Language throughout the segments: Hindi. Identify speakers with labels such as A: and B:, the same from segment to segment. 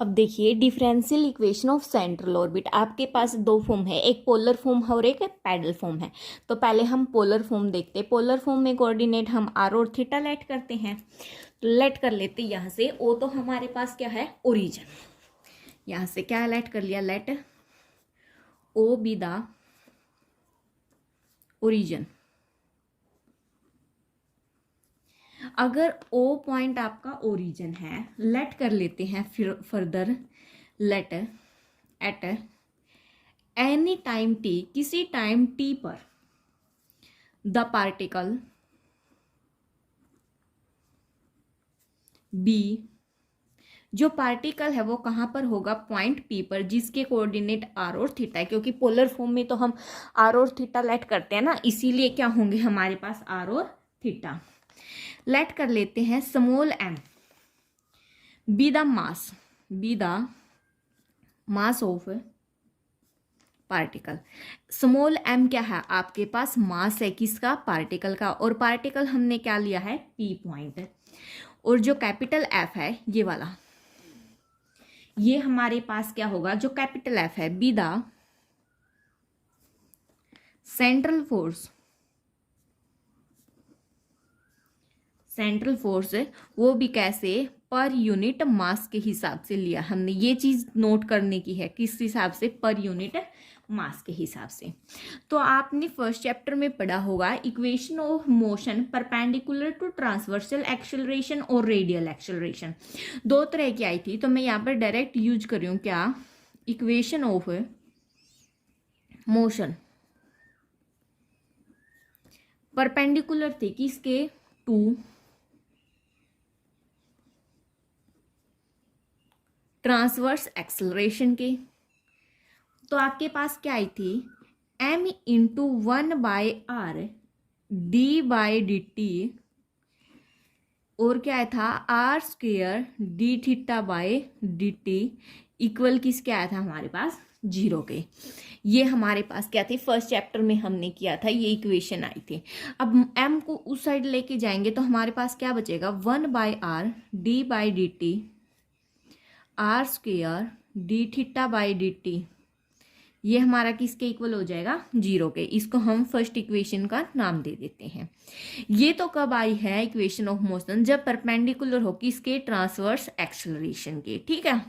A: अब देखिए differential equation of central orbit, आपके पास दो फॉर्म है, एक पोलर फॉर्म है और एक पैडल फॉर्म है। तो पहले हम पोलर फॉर्म देखते हैं। पोलर फॉर्म में कोऑर्डिनेट हम आर और थीटा लेट करते हैं। तो लेट कर लेते हैं यहाँ से, ओ तो हमारे पास क्या है, ओरिजिन। यहाँ से क्या लेट कर लिया, let O be the origin. अगर O पॉइंट आपका ओरिजिन है, लेट कर लेते हैं फिर further, let at any time t, किसी टाइम t पर द पार्टिकल B, जो पार्टिकल है वो कहाँ पर होगा, पॉइंट P पर, जिसके कोऑर्डिनेट R और थीटा है। क्योंकि पोलर फॉर्म में तो हम R और थीटा लेट करते हैं ना, इसीलिए क्या होंगे हमारे पास R और थीटा। लेट कर लेते हैं small m be the mass of particle. Small m क्या है, आपके पास मास है किसका, पार्टिकल का, और पार्टिकल हमने क्या लिया है, p पॉइंट। और जो कैपिटल F है ये वाला, ये हमारे पास क्या होगा, जो कैपिटल F है, बी द सेंट्रल फोर्स, वो भी कैसे, पर यूनिट मास के हिसाब से लिया हमने। ये चीज नोट करने की है, किस हिसाब से, पर यूनिट मास के हिसाब से। तो आपने फर्स्ट चैप्टर में पढ़ा होगा equation of motion perpendicular to transversal acceleration और रेडियल एक्सेलरेशन, दो तरह की आई थी। तो मैं यहाँ पर डायरेक्ट यूज कर रही हूँ क्या, इक्वेशन ऑफ मोशन परपेंडिकुलर थी किसके, टू ट्रांसवर्स एक्सेलरेशन के। तो आपके पास क्या आई थी, m इंटू 1/r d/dt, और क्या था, r square d theta by dt equal किसके आया था हमारे पास, 0 के। ये हमारे पास क्या थी, फर्स्ट चैप्टर में हमने किया था, ये इक्वेशन आई थी। अब m को उस साइड लेके जाएंगे तो हमारे पास क्या बचेगा, 1/r d/dt r square d theta by D t, ये हमारा किसके इक्वल हो जाएगा, 0 के। इसको हम फर्स्ट इक्वेशन का नाम दे देते हैं। ये तो कब आई है इक्वेशन ऑफ मोशन, जब परपेंडिकुलर हो किसके, ट्रांसवर्स एक्सेलरेशन के। ठीक है,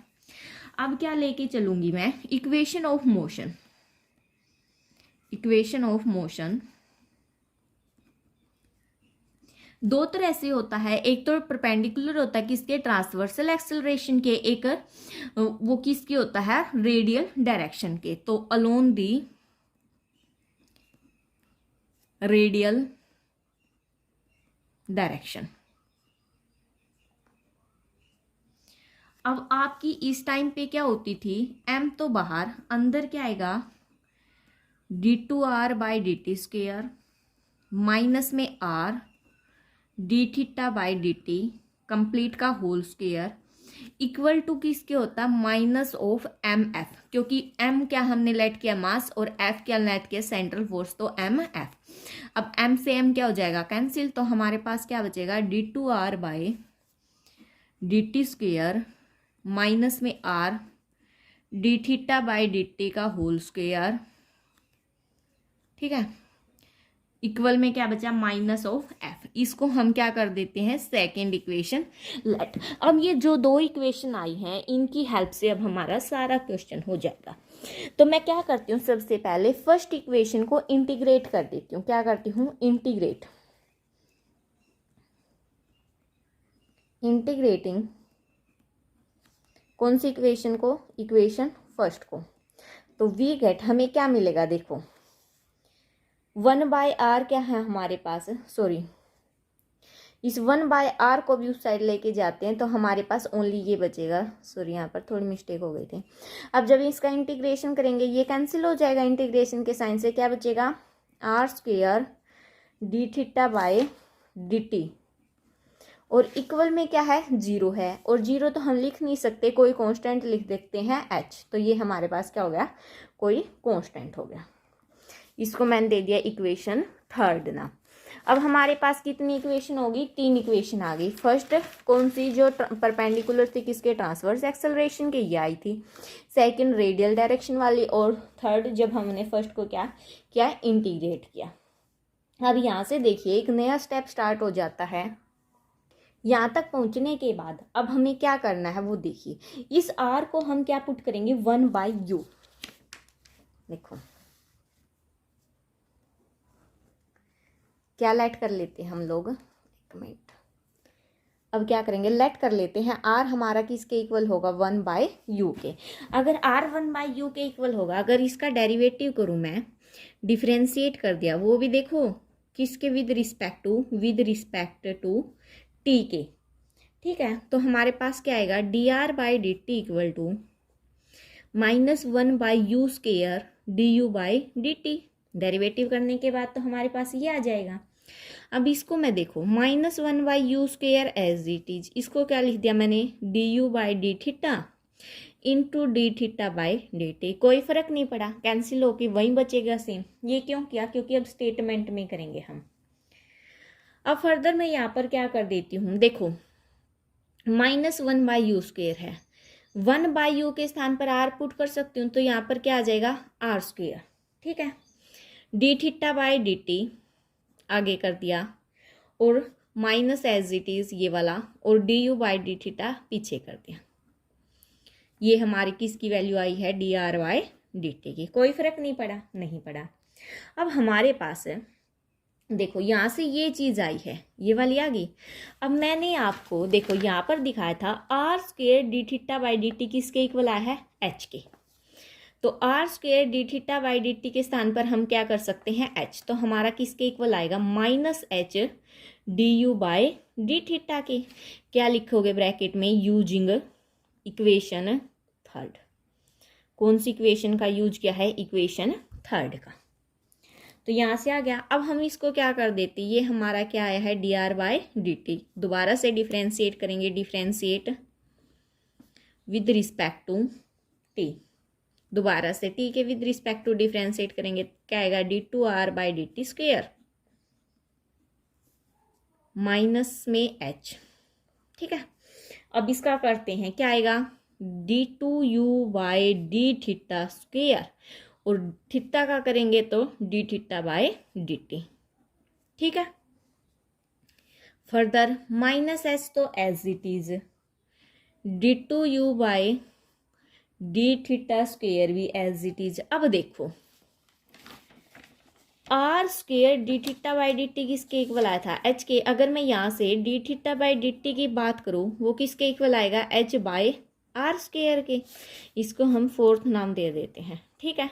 A: अब क्या लेके चलूंगी मैं, इक्वेशन ऑफ मोशन दो तरह से होता है, एक तो परपेंडिकुलर होता है किसके, ट्रांसवर्सल एक्सेलरेशन के, एक वो किसके होता है, रेडियल डायरेक्शन के। तो अलोन दी रेडियल डायरेक्शन। अब आपकी इस टाइम पे क्या होती थी, m तो बाहर, अंदर क्या आएगा, d/dt² माइनस में r D theta by D T complete का होल स्क्वेयर इक्वल टू किसके होता है, माइनस ऑफ एम एफ, क्योंकि एम क्या हमने लेट किया, मास, और एफ क्या लेट किया, सेंट्रल फोर्स, तो एम एफ। अब एम से एम क्या हो जाएगा, कैंसिल, तो हमारे पास क्या बचेगा, d/r by D T square minus में r D theta by D T का होल स्क्वेयर। ठीक है, इक्वल में क्या बचा, माइनस ऑफ एफ। इसको हम क्या कर देते हैं, सेकेंड इक्वेशन लेट। अब ये जो दो इक्वेशन आई हैं, इनकी हेल्प से अब हमारा सारा क्वेश्चन हो जाएगा। तो मैं क्या करती हूँ, सबसे पहले फर्स्ट इक्वेशन को इंटीग्रेट कर देती हूँ। क्या करती हूँ, इंटीग्रेटिंग कौन सी इक्वेशन को, इक्वेशन फर्स्ट को। तो वी गेट, हमें क्या मिलेगा, देखो 1/r क्या है हमारे पास, सॉरी, इस 1/r को भी उस साइड लेके जाते हैं तो हमारे पास ओनली ये बचेगा, सॉरी यहाँ पर थोड़ी मिस्टेक हो गई थी। अब जब इसका इंटीग्रेशन करेंगे ये कैंसिल हो जाएगा, इंटीग्रेशन के साइन से क्या बचेगा, r square d theta by D T, और इक्वल में क्या है, 0 है, और 0 तो हम लिख नहीं सकते, कोई कांस्टेंट लिख देते हैं h, तो ये हमारे पास क्या हो गया, कोई कांस्टेंट हो गया। इसको मैंने दे दिया इक्वेशन थर्ड ना। अब हमारे पास कितनी इक्वेशन होगी, 3 इक्वेशन आ गई। फर्स्ट कौन सी, जो परपेंडिकुलर थी किसके, ट्रांसवर्स एक्सेलरेशन के, ये आई थी। सेकंड रेडियल डायरेक्शन वाली, और थर्ड जब हमने फर्स्ट को क्या किया, इंटीग्रेट किया। अब यहाँ से देखिए एक नया स्टेप स्टार्ट हो जाता है। यहाँ तक पहुँचने के बाद अब हमें क्या करना है वो देखिए। इस आर को हम क्या पुट करेंगे, 1/u। देखो क्या लेट कर लेते हैं हम लोग, एक मिनट। अब क्या करेंगे, लेट कर लेते हैं आर हमारा किसके इक्वल होगा, 1/u के। अगर आर 1/u के इक्वल होगा, अगर इसका डेरिवेटिव करूँ मैं, डिफ्रेंशिएट कर दिया, वो भी देखो किसके, विद रिस्पेक्ट टू टी के। ठीक है, तो हमारे पास क्या आएगा, dr/dt equal to -1/u² du/dt। Derivative करने के बाद तो हमारे पास ये आ जाएगा। अब इसको मैं देखो -1/u² एज इट इज, इसको क्या लिख दिया मैंने, du/dθ इंटू dθ/dt। कोई फर्क नहीं पड़ा, कैंसिल होके वहीं बचेगा सेम। ये क्यों किया, क्योंकि अब स्टेटमेंट में करेंगे हम। अब फर्दर मैं यहाँ पर क्या कर देती हूँ, देखो -1/u² है, 1/u के स्थान पर r पुट कर सकती हूँ, तो यहाँ पर क्या आ जाएगा, r²। ठीक है, dθ/dt आगे कर दिया, और माइनस एज इट इज ये वाला, और du/dθ पीछे कर दिया। ये हमारी किसकी वैल्यू आई है, dr/dt की। कोई फर्क नहीं पड़ा, नहीं पड़ा। अब हमारे पास है, देखो यहाँ से ये चीज़ आई है, ये वाली आ गई। अब मैंने आपको देखो यहाँ पर दिखाया था r² dθ/dt किसके इक्वल आया है, h के। तो r² dθ/dt के स्थान पर हम क्या कर सकते हैं, h। तो हमारा किसके इक्वल आएगा, -h du/dθ के। क्या लिखोगे ब्रैकेट में, यूजिंग इक्वेशन थर्ड। कौन सी इक्वेशन का यूज किया है, इक्वेशन थर्ड का। तो यहाँ से आ गया। अब हम इसको क्या कर देते, ये हमारा क्या आया है, dr/dt। दोबारा से डिफ्रेंशिएट करेंगे, differentiate with respect to t। दोबारा से t के विद रिस्पेक्ट टू डिफ्रेंशिएट करेंगे, क्या आएगा, d2r/dt² माइनस में h। ठीक है, अब इसका करते हैं, क्या आएगा, d2u/dθ², और थीटा का करेंगे तो dθ/dt। ठीक है, फर्दर -h तो एज इट इज, d2u/dθ² भी एज इट इज। अब देखो r² dθ/dt किसके इक्वल आया था, h के। अगर मैं यहाँ से dθ/dt की बात करूँ, वो किसके इक्वल आएगा, h/r² के। इसको हम फोर्थ नाम दे देते हैं। ठीक है,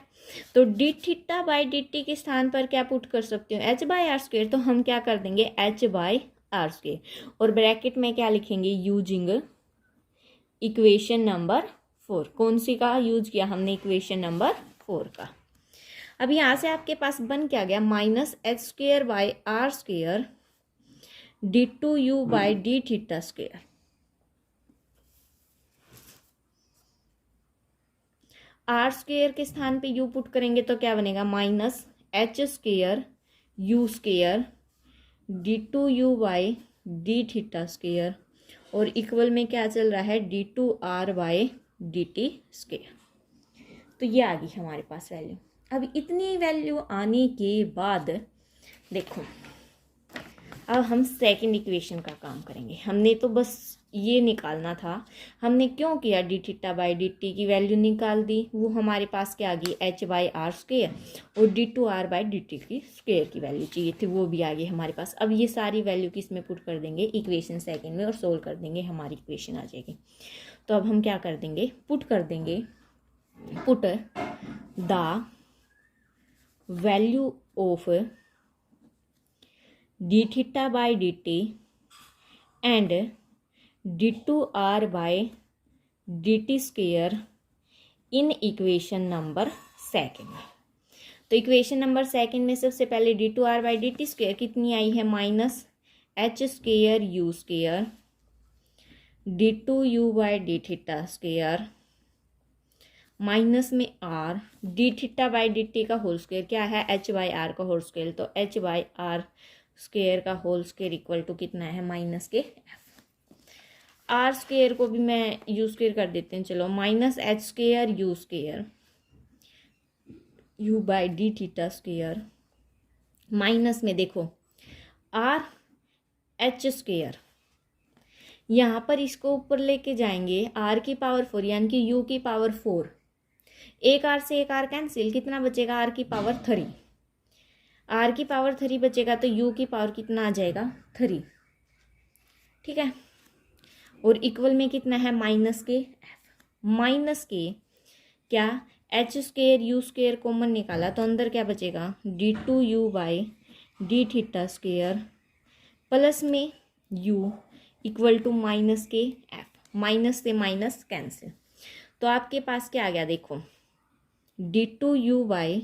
A: तो dθ/dt के स्थान पर क्या पुट कर सकते हो, h/r²। तो हम क्या कर देंगे, h/r², और ब्रैकेट में क्या लिखेंगे, यूजिंग इक्वेशन नंबर 4। कौन सी का यूज किया हमने, इक्वेशन नंबर 4 का। अब यहाँ से आपके पास बन क्या गया, -h² d2u/dθ²। r² के स्थान पे u पुट करेंगे तो क्या बनेगा, -h² u² d2u/dθ², और इक्वल में क्या चल रहा है, d2r/dt²। तो ये आ गई हमारे पास वैल्यू। अब इतनी वैल्यू आने के बाद देखो, अब हम सेकंड इक्वेशन का काम करेंगे। हमने तो बस ये निकालना था, हमने क्यों किया, dθ/dt की वैल्यू निकाल दी, वो हमारे पास क्या आ गई, h/r², और d2r/dt की वैल्यू चाहिए थी, वो भी आ गई हमारे पास। अब ये सारी वैल्यू किस में पुट कर देंगे, इक्वेशन सेकंड में, और सोल्व कर देंगे, हमारी इक्वेशन आ जाएगी। तो अब हम क्या कर देंगे, पुट कर देंगे, put the value of dθ/dt and d2r/dt² in equation number second में। तो इक्वेशन नंबर सेकंड में सबसे पहले d2r/dt² कितनी आई है, -h² u² d2u/dθ² माइनस में r dθ/dt का होल स्क्वायर, क्या है, h/r का होल स्क्वायर। तो h/r स्क्वायर का होल स्क्वायर इक्वल टू कितना है माइनस के एफ। आर स्क्वायर को भी मैं यू स्क्वायर कर देते हैं, चलो minus H square you square, you by D theta square minus में देखो आर एच स्क्वायर, यहाँ पर इसको ऊपर लेके जाएंगे आर की पावर 4 यानी कि यू की पावर 4, एक आर से एक आर कैंसिल, कितना बचेगा आर की पावर 3, आर की पावर 3 बचेगा तो यू की पावर कितना आ जाएगा 3, ठीक है। और इक्वल में कितना है माइनस के एफ, माइनस के क्या H square you square common निकाला तो अंदर क्या बचेगा d2u by D theta square plus में u इक्वल टू माइनस के एफ, माइनस से माइनस कैंसिल, तो आपके पास क्या आ गया देखो d2u by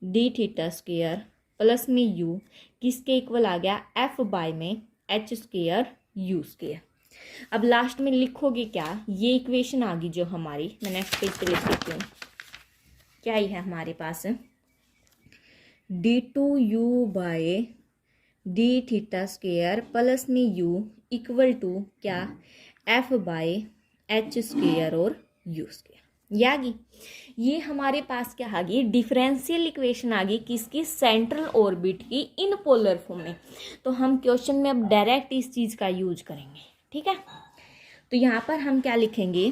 A: D theta square plus में u किसके इक्वल आ गया एफ बाय में एच स्क्वायर यू स्क्वायर। अब लास्ट में लिखोगे क्या, ये इक्वेशन आ गई जो हमारी, मैं नेक्स्ट पेज पे लिख देती हूँ, क्या ही है हमारे पास d2u by d theta square plus में u इक्वल टू क्या f बाय एच स्क्वायर और u स्क्वायर, ये आ गई। ये हमारे पास क्या आ गई डिफरेंशियल इक्वेशन आ गई किसकी सेंट्रल ऑर्बिट की इन पोलर फॉर्म में। तो हम क्वेश्चन में अब डायरेक्ट इस चीज़ का यूज करेंगे, ठीक है। तो यहाँ पर हम क्या लिखेंगे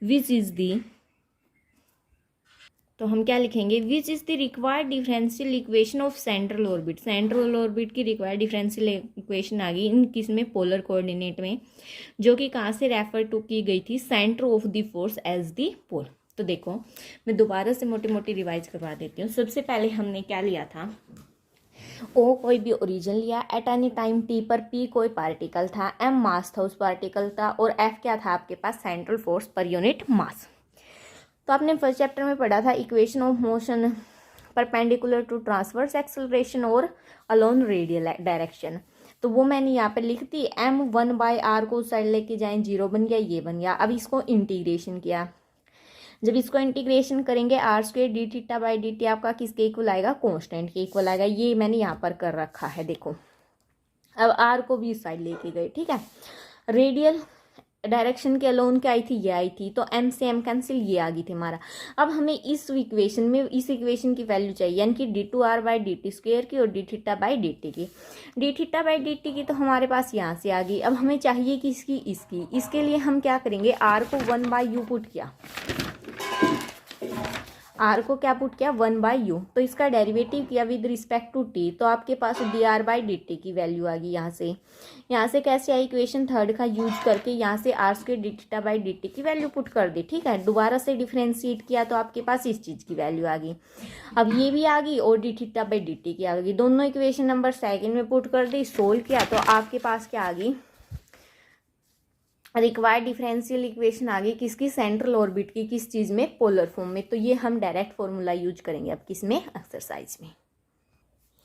A: विच इज दी, तो हम क्या लिखेंगे which is the required differential equation of central orbit, central orbit की रिक्वायर्ड डिफरेंशियल इक्वेशन आ गई इन किस में पोलर कोऑर्डिनेट में, जो कि कहाँ से रेफर टू की गई थी centre of the force as the pole. तो देखो मैं दोबारा से मोटी मोटी रिवाइज करवा देती हूँ। सबसे पहले हमने क्या लिया था, ओ कोई भी ओरिजिन लिया, एट एनी टाइम टी पर पी कोई पार्टिकल था, एम मास था उस पार्टिकल का, और एफ क्या था आपके पास central force per unit mass. तो आपने फर्स्ट चैप्टर में पढ़ा था equation of motion perpendicular to transverse acceleration और अलोन रेडियल डायरेक्शन, तो वो मैंने यहाँ पे लिख दी एम 1/r को उस साइड लेके जाएं, 0 बन गया, ये बन गया। अब इसको इंटीग्रेशन किया, जब इसको इंटीग्रेशन करेंगे r square d theta by D t आपका किसके इक्वल आएगा कांस्टेंट के इक्वल आएगा, ये मैंने यहाँ पर कर रखा है देखो। अब आर को भी इस साइड लेके गए, ठीक है। रेडियल डायरेक्शन के अलोन क्या आई थी, ये आई थी, तो एम से एम कैंसिल, ये आ गई थी हमारा। अब हमें इस इक्वेशन में इस इक्वेशन की वैल्यू चाहिए यानी कि d2r by D T square की और D theta by D T की, D theta by D T की तो हमारे पास यहाँ से आ गई। अब हमें चाहिए कि इसकी, इसके लिए हम क्या करेंगे आर को 1/u पुट किया, आर को क्या पुट किया 1/u, तो इसका डेरिवेटिव किया विद रिस्पेक्ट टू टी, तो आपके पास dr बाई डी टी की वैल्यू आ गई। यहाँ से कैसे आई इक्वेशन थर्ड का यूज करके यहाँ से r square d theta by D T की वैल्यू पुट कर दी, ठीक है। दोबारा से डिफ्रेंशिएट किया तो आपके पास इस चीज़ की वैल्यू आ गई। अब ये भी आ गई और D theta by D T की आ गई, दोनों इक्वेशन नंबर सेकेंड में पुट कर दी, सोल्व किया तो आपके पास क्या आ गई रिक्वायर्ड डिफरेंशियल इक्वेशन आ गई किसकी सेंट्रल ऑर्बिट की, किस चीज़ में पोलर फॉर्म में। तो ये हम डायरेक्ट फॉर्मूला यूज करेंगे अब किस में एक्सरसाइज में।